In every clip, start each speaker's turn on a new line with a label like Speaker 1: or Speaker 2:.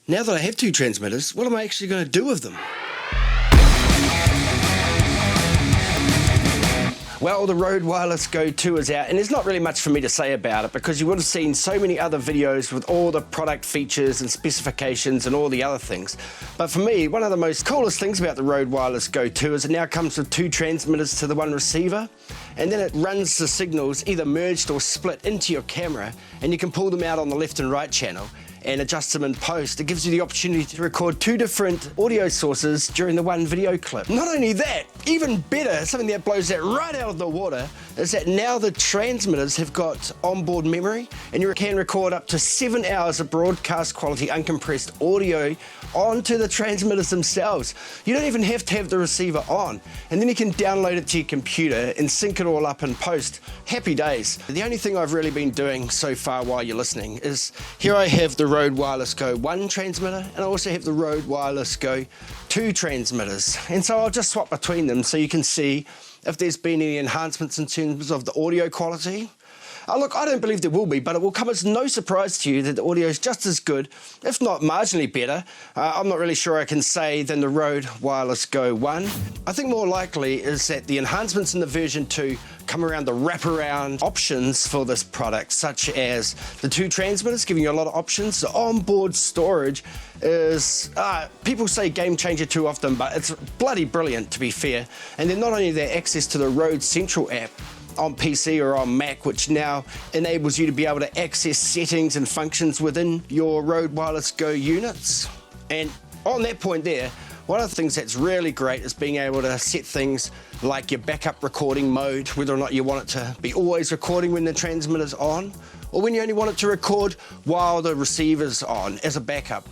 Speaker 1: Now that I have two transmitters, what am I actually going to do with them? Well, the RØDE Wireless Go II is out, and there's not really much for me to say about it because you would have seen so many other videos with all the product features and specifications and all the other things. But for me, one of the most coolest things about the RØDE Wireless Go II is it now comes with two transmitters to the one receiver, and then it runs the signals either merged or split into your camera, and you can pull them out on the left and right channel and adjust them in post. It gives you the opportunity to record two different audio sources during the one video clip. Not only that, even better, something that blows that right out of the water, is that now the transmitters have got onboard memory, and you can record up to 7 hours of broadcast quality uncompressed audio onto the transmitters themselves. You don't even have to have the receiver on, and then you can download it to your computer and sync it all up in post. Happy days. The only thing I've really been doing so far while you're listening is here I have the RØDE Wireless Go I transmitter, and I also have the RØDE Wireless Go II transmitters, and so I'll just swap between them so you can see if there's been any enhancements in terms of the audio quality. Look, I don't believe there will be, but it will come as no surprise to you that the audio is just as good, if not marginally better. I'm not really sure I can say than the RØDE Wireless Go I. I think more likely is that the enhancements in the version 2 come around the wraparound options for this product, such as the two transmitters giving you a lot of options. The onboard storage is, people say game changer too often, but it's bloody brilliant to be fair. And then not only that, access to the Rode Central app on PC or on Mac, which now enables you to be able to access settings and functions within your RØDE Wireless Go units. And on that point there, one of the things that's really great is being able to set things like your backup recording mode, whether or not you want it to be always recording when the transmitter's on, or when you only want it to record while the receiver's on as a backup.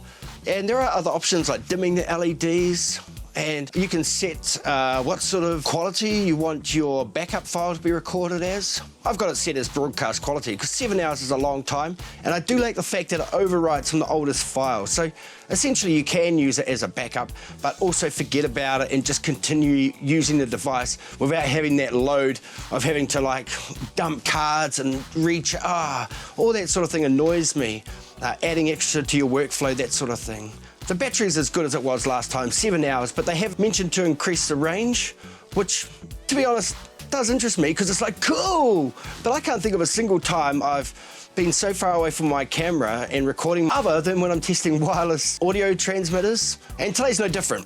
Speaker 1: And there are other options like dimming the LEDs, and you can set what sort of quality you want your backup file to be recorded as. I've got it set as broadcast quality because 7 hours is a long time, and I do like the fact that it overwrites from the oldest file. So essentially you can use it as a backup, but also forget about it and just continue using the device without having that load of having to like dump cards and reach, all that sort of thing annoys me. Adding extra to your workflow, that sort of thing. The battery is as good as it was last time, 7 hours, but they have mentioned to increase the range, which, to be honest, does interest me because it's like, cool! But I can't think of a single time I've been so far away from my camera and recording other than when I'm testing wireless audio transmitters, and today's no different.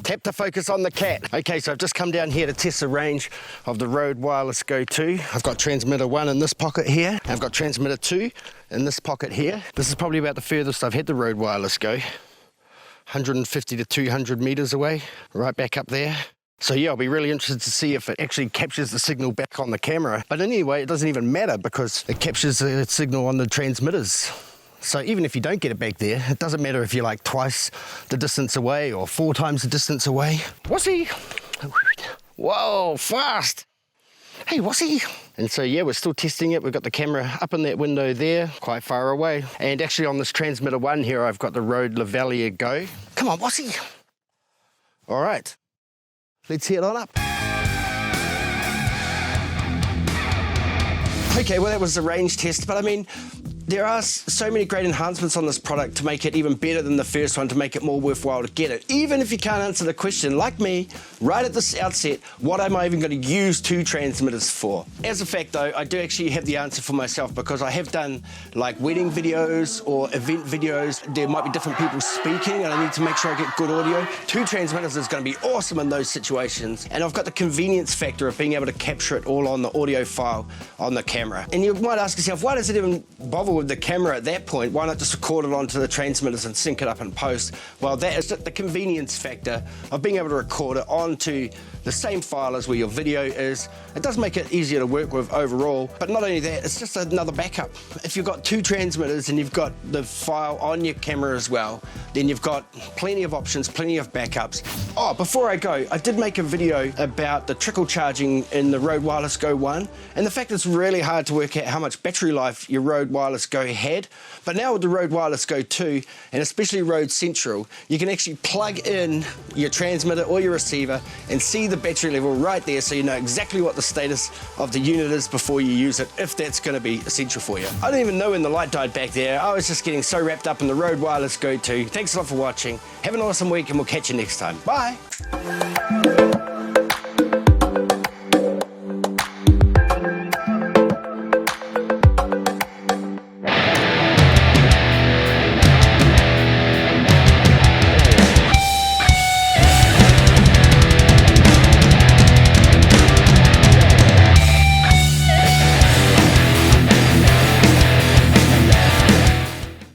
Speaker 1: Tap to focus on the cat. Okay, so I've just come down here to test the range of the RØDE Wireless Go II. I've got transmitter 1 in this pocket here, and I've got transmitter 2 in this pocket here. This is probably about the furthest I've had the RØDE Wireless Go. 150 to 200 meters away, right back up there. So yeah, I'll be really interested to see if it actually captures the signal back on the camera. But anyway, it doesn't even matter because it captures the signal on the transmitters. So even if you don't get it back there, it doesn't matter if you're like twice the distance away or 4 times the distance away. Wussy! Whoa, fast! Hey, wussy! And so yeah, we're still testing it. We've got the camera up in that window there, quite far away. And actually on this transmitter 1 here, I've got the RØDE Lavalier Go. Come on, wussy! All right, let's head on up. Okay, well that was the range test, but I mean, there are so many great enhancements on this product to make it even better than the first one, to make it more worthwhile to get it. Even if you can't answer the question, like me, right at the outset, what am I even going to use two transmitters for? As a fact though, I do actually have the answer for myself because I have done like wedding videos or event videos. There might be different people speaking and I need to make sure I get good audio. Two transmitters is going to be awesome in those situations. And I've got the convenience factor of being able to capture it all on the audio file on the camera. And you might ask yourself, why does it even bother with the camera at that point? Why not just record it onto the transmitters and sync it up in post? Well, that is the convenience factor of being able to record it onto the same file as where your video is. It does make it easier to work with overall, but not only that, it's just another backup. If you've got two transmitters and you've got the file on your camera as well, then you've got plenty of options, plenty of backups. Oh, before I go, I did make a video about the trickle charging in the RØDE Wireless Go I, and the fact it's really hard to work out how much battery life your RØDE Wireless Go had. But now with the RØDE Wireless Go II, and especially RØDE Central, you can actually plug in your transmitter or your receiver and see the battery level right there, so you know exactly what the status of the unit is before you use it, if that's going to be essential for you. I don't even know when the light died back there. I was just getting so wrapped up in the RØDE Wireless Go II. Thanks a lot for watching. Have an awesome week, and we'll catch you next time. Bye.